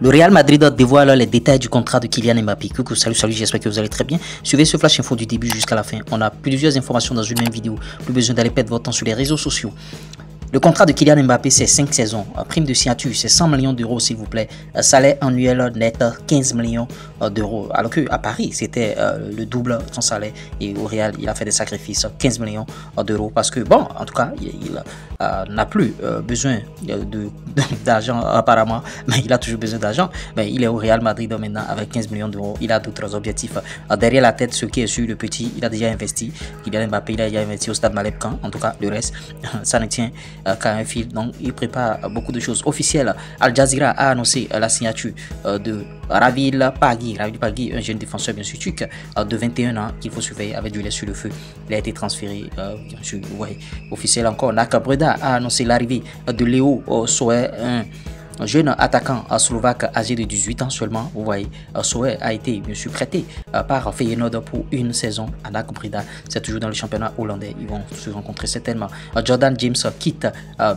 Le Real Madrid dévoile les détails du contrat de Kylian Mbappé. Coucou, salut, j'espère que vous allez très bien. Suivez ce flash info du début jusqu'à la fin. On a plusieurs informations dans une même vidéo. Plus besoin d'aller perdre votre temps sur les réseaux sociaux. Le contrat de Kylian Mbappé, c'est 5 saisons. Prime de signature, c'est 100 millions d'euros, s'il vous plaît. Salaire annuel net, 15 millions d'euros. Alors qu'à Paris, c'était le double de son salaire. Et au Real, il a fait des sacrifices, 15 millions d'euros. Parce que, bon, en tout cas, il n'a plus besoin d'argent apparemment. Mais il a toujours besoin d'argent. Mais il est au Real Madrid maintenant avec 15 millions d'euros. Il a d'autres objectifs. Derrière la tête, ce qui est sur le petit, il a déjà investi. Kylian Mbappé, il a déjà investi au Stade Malherbe. En tout cas, le reste, ça ne tient qu'à un fil. Donc il prépare beaucoup de choses officielles. Al Jazeera a annoncé la signature de Ravil Paghi, un jeune défenseur bien sûr turc de 21 ans qu'il faut surveiller avec du lait sur le feu. Il a été transféré bien sûr, ouais, officiel encore. Naka Breda a annoncé l'arrivée de Léo Soe, un jeune attaquant slovaque âgé de 18 ans seulement. Vous voyez, Soe a été bien sûr prêté par Feyenoord pour une saison à NAC Breda. C'est toujours dans le championnat hollandais. Ils vont se rencontrer certainement. Jordan James quitte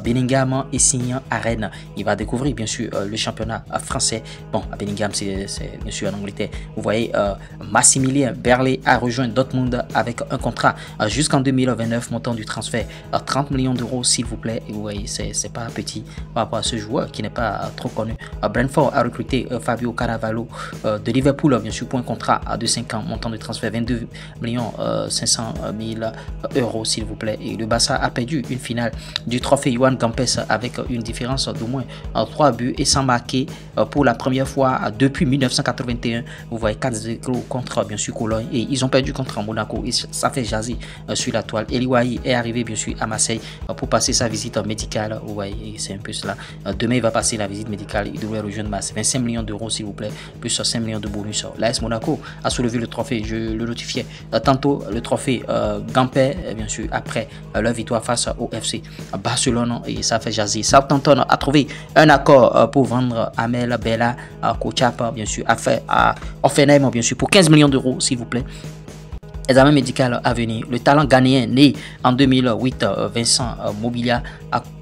Bellingham et signe à Rennes. Il va découvrir bien sûr le championnat français. Bon, à Bellingham, c'est bien sûr en Angleterre. Vous voyez, Massimilien Berlé a rejoint Dortmund avec un contrat jusqu'en 2029, montant du transfert 30 millions d'euros, s'il vous plaît. Et vous voyez, c'est pas petit par rapport à ce joueur qui n'est pas trop connu. Brentford a recruté Fabio Carvalho de Liverpool bien sûr pour un contrat de 5 ans, montant de transfert 22 500 000 euros, s'il vous plaît. Et le Barça a perdu une finale du trophée Johan Campes avec une différence d'au moins 3 buts et sans marquer pour la première fois depuis 1981. Vous voyez, 4-0 contre bien sûr Cologne, et ils ont perdu contre Monaco et ça fait jaser sur la toile. Eli Wahi est arrivé bien sûr à Marseille pour passer sa visite médicale. Vous voyez, c'est un peu cela. Demain il va passer la visite médicale. Il devrait rejoindre Marseille. 25 millions d'euros, s'il vous plaît, plus 5 millions de bonus. L'AS Monaco a soulevé le trophée, je le notifiais tantôt, le trophée Gamper, bien sûr, après leur victoire face au FC Barcelone, et ça fait jaser. Southampton a trouvé un accord pour vendre Amel Bella Kochap, bien sûr, à Offenheim, bien sûr, pour 15 millions d'euros, s'il vous plaît. Examen médical à venir. Le talent ghanéen né en 2008, Vincent Mobilia,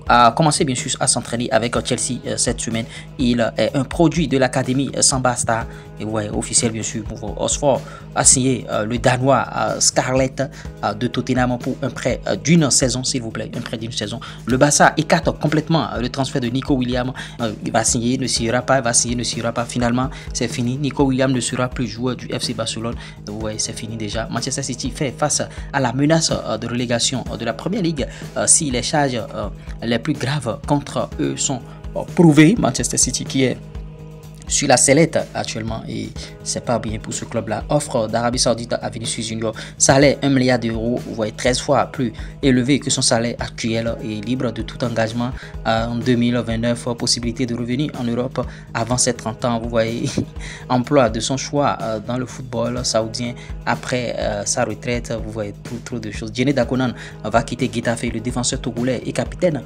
a commencé bien sûr à s'entraîner avec Chelsea cette semaine. Il est un produit de l'académie Samba Star. Et ouais, officiel bien sûr. Oxford a signé le Danois Scarlett de Tottenham pour un prêt d'une saison, s'il vous plaît. Un prêt d'une saison. Le Barça écarte complètement le transfert de Nico Williams. Il va signer, ne signera pas. Il va signer, ne signera pas. Finalement, c'est fini. Nico Williams ne sera plus joueur du FC Barcelone. Ouais, c'est fini déjà. Manchester City fait face à la menace de relégation de la Première Ligue si les charges les plus graves contre eux sont prouvées. Manchester City qui est sur la sellette actuellement, et c'est pas bien pour ce club là. Offre d'Arabie Saoudite à Vinicius Junior, salaire 1 milliard d'euros, vous voyez, 13 fois plus élevé que son salaire actuel, et libre de tout engagement en 2029. Possibilité de revenir en Europe avant ses 30 ans, vous voyez. Emploi de son choix dans le football saoudien après sa retraite, vous voyez, trop de choses. Djené Dakonan va quitter Getafe, le défenseur togolais et capitaine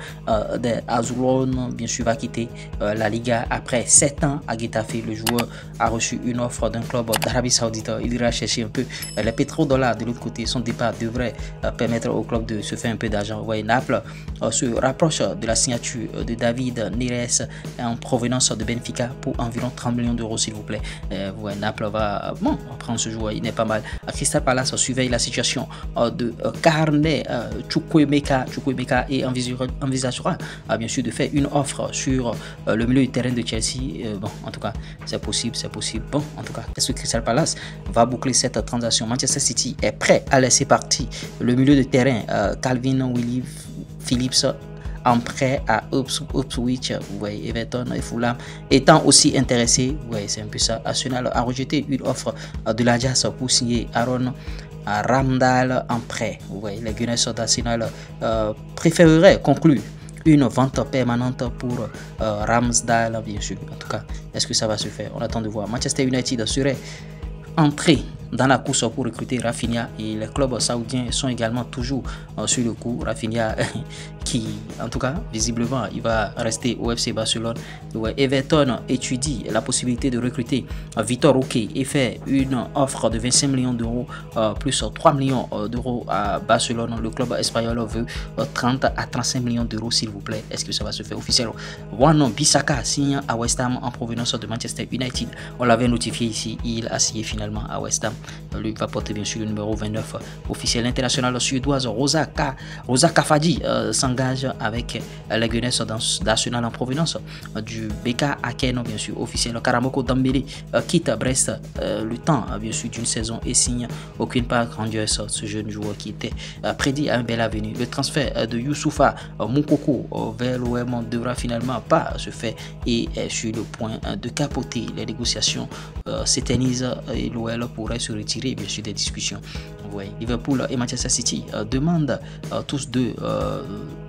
des Azulon, bien sûr, va quitter la Liga après 7 ans à Getafe. Le joueur a reçu une offre d'un club d'Arabie Saoudite. Il ira chercher un peu les pétrodollars de l'autre côté. Son départ devrait permettre au club de se faire un peu d'argent. Vous voyez, Naples se rapproche de la signature de David Neres en provenance de Benfica pour environ 30 millions d'euros, s'il vous plaît. Vous voyez, Naples va prendre ce joueur. Il n'est pas mal. Crystal Palace surveille la situation de Carnet Chukwuemeka et envisagera bien sûr de faire une offre sur le milieu du terrain de Chelsea. Bon, en tout cas, c'est possible. Bon, en tout cas, est-ce que Crystal Palace va boucler cette transaction? Manchester City est prêt à laisser partir le milieu de terrain Calvin Phillips en prêt à Ipswich. Vous voyez, Everton et Fulham étant aussi intéressés. Vous voyez, c'est un peu ça. Arsenal a rejeté une offre de l'Ajax pour signer Aaron Ramsdale en prêt. Vous voyez, les Gunners d'Arsenal préféreraient conclure une vente permanente pour Ramsdale, bien sûr. En tout cas, est-ce que ça va se faire? On attend de voir. Manchester United serait entré dans la course pour recruter Rafinha, et les clubs saoudiens sont également toujours sur le coup. Rafinha qui, en tout cas, visiblement, il va rester au FC Barcelone. Everton étudie la possibilité de recruter Vitor Roque et fait une offre de 25 millions d'euros plus 3 millions d'euros à Barcelone. Le club espagnol veut 30 à 35 millions d'euros, s'il vous plaît. Est-ce que ça va se faire officiellement? Wan-Bissaka signe à West Ham en provenance de Manchester United. On l'avait notifié ici, il a signé finalement à West Ham. Lui va porter bien sûr le numéro 29 officiel. L'international suédoise Rosa Kafadi s'engage avec la Gunners d'Arsenal en provenance du BK Aken, bien sûr officiel. Karamoko Dembélé quitte Brest le temps bien sûr d'une saison et signe aucune part Rangers, ce jeune joueur qui était prédit à un bel avenir. Le transfert de Youssoufa Moukoko vers l'OM ne devra finalement pas se faire et est sur le point de capoter. Les négociations s'éternisent et l'OL pourrait se retirer bien sûr des discussions. Ouais. Liverpool et Manchester City demandent tous deux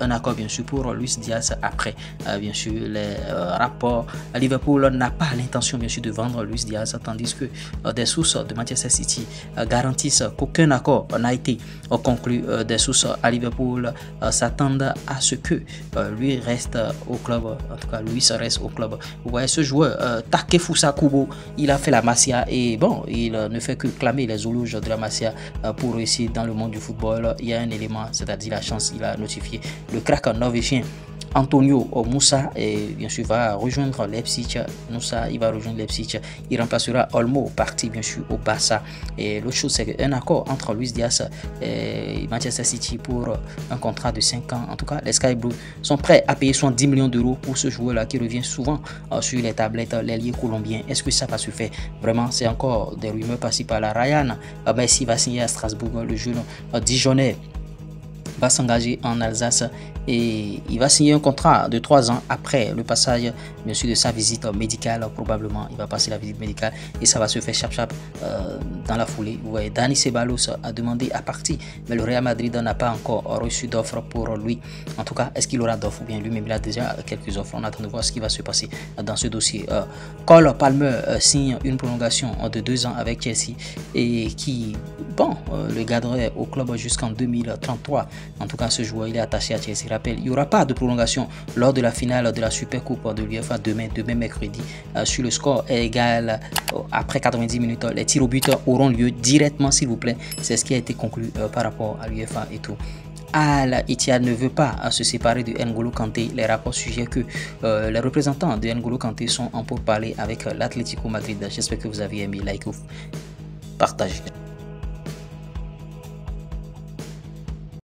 un accord bien sûr pour Luis Diaz après bien sûr les rapports. Liverpool n'a pas l'intention bien sûr de vendre Luis Diaz, tandis que des sources de Manchester City garantissent qu'aucun accord n'a été conclu. Des sources à Liverpool s'attendent à ce que lui reste au club, en tout cas Luis reste au club. Vous voyez ce joueur Takefusa Kubo, il a fait la Masia et bon, il ne fait que clamer les éloges de la Masia pour réussir dans le monde du football. Il y a un élément, c'est-à-dire la chance. Il a notifié le crack norvégien Antonio Moussa et bien sûr va rejoindre Leipzig. Moussa il va rejoindre Leipzig, il remplacera Olmo parti bien sûr au Barça. Et l'autre chose c'est un accord entre Luis Diaz et Manchester City pour un contrat de 5 ans. En tout cas les Sky Blues sont prêts à payer 70 millions d'euros pour ce joueur là qui revient souvent sur les tablettes, l'ailier colombien. Est-ce que ça va se faire? Vraiment c'est encore des rumeurs par-ci par-là. Ryan Messi va signer à Strasbourg. Le jeune Dijonais va s'engager en Alsace et il va signer un contrat de 3 ans après le passage bien sûr de sa visite médicale. Probablement il va passer la visite médicale et ça va se faire chap dans la foulée. Vous voyez, Dani Ceballos a demandé à partir, mais le Real Madrid n'a pas encore reçu d'offre pour lui. En tout cas, est-ce qu'il aura d'offre ou bien lui-même il a déjà quelques offres? On attend de voir ce qui va se passer dans ce dossier. Cole Palmer signe une prolongation de 2 ans avec Chelsea et qui bon le garderait au club jusqu'en 2033. En tout cas, ce joueur il est attaché à Chelsea. Rappel, il n'y aura pas de prolongation lors de la finale de la Super Coupe de l'UEFA demain mercredi. Sur le score est égal après 90 minutes, les tirs au but auront lieu directement, s'il vous plaît. C'est ce qui a été conclu par rapport à l'UEFA et tout. Al-Ittihad ne veut pas se séparer de N'Golo Kanté. Les rapports suggèrent que les représentants de N'Golo Kanté sont en pourparlers avec l'Atlético Madrid. J'espère que vous avez aimé, like ou partagez.